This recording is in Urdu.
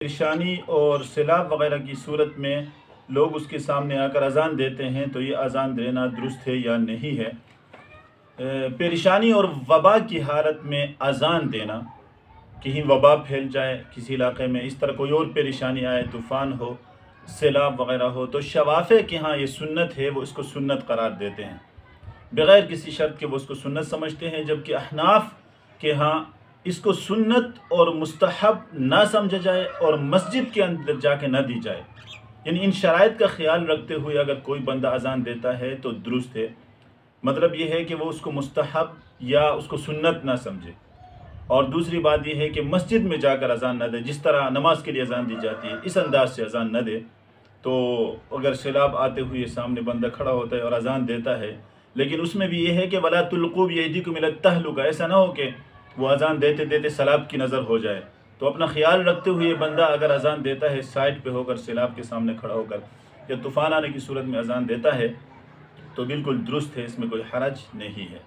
پریشانی اور سیلاب وغیرہ کی صورت میں لوگ اس کے سامنے آ کر اذان دیتے ہیں تو یہ اذان دینا درست ہے یا نہیں ہے؟ پریشانی اور وبا کی حالت میں اذان دینا، کہیں وبا پھیل جائے کسی علاقے میں، اس طرح کوئی اور پریشانی آئے، طوفان ہو، سیلاب وغیرہ ہو، تو شوافع کے ہاں یہ سنت ہے، وہ اس کو سنت قرار دیتے ہیں بغیر کسی شرط کے، وہ اس کو سنت سمجھتے ہیں، جبکہ احناف کے ہاں اس کو سنت اور مستحب نہ سمجھا جائے اور مسجد کے اندر جا کے نہ دی جائے، یعنی ان شرائط کا خیال رکھتے ہوئے اگر کوئی بندہ اذان دیتا ہے تو درست ہے۔ مطلب یہ ہے کہ وہ اس کو مستحب یا اس کو سنت نہ سمجھے، اور دوسری بات یہ ہے کہ مسجد میں جا کر اذان نہ دے، جس طرح نماز کے لیے اذان دی جاتی ہے اس انداز سے اذان نہ دے۔ تو اگر سیلاب آتے ہوئے سامنے بندہ کھڑا ہوتا ہے اور اذان دیتا ہے، لیکن اس میں بھی یہ ہے کہ وَلَا تُلْقُوا بِأَيْدِيكُمْ إِلَى التَّهْلُكَةِ، ایسا نہ ہو کہ وہ اذان دیتے دیتے سیلاب کی نظر ہو جائے۔ تو اپنا خیال رکھتے ہوئے بندہ اگر اذان دیتا ہے سائڈ پہ ہو کر، سیلاب کے سامنے کھڑا ہو کر، یا طوفان آنے کی صورت میں اذان دیتا ہے تو بالکل درست ہے، اس میں کوئی حرج نہیں ہے۔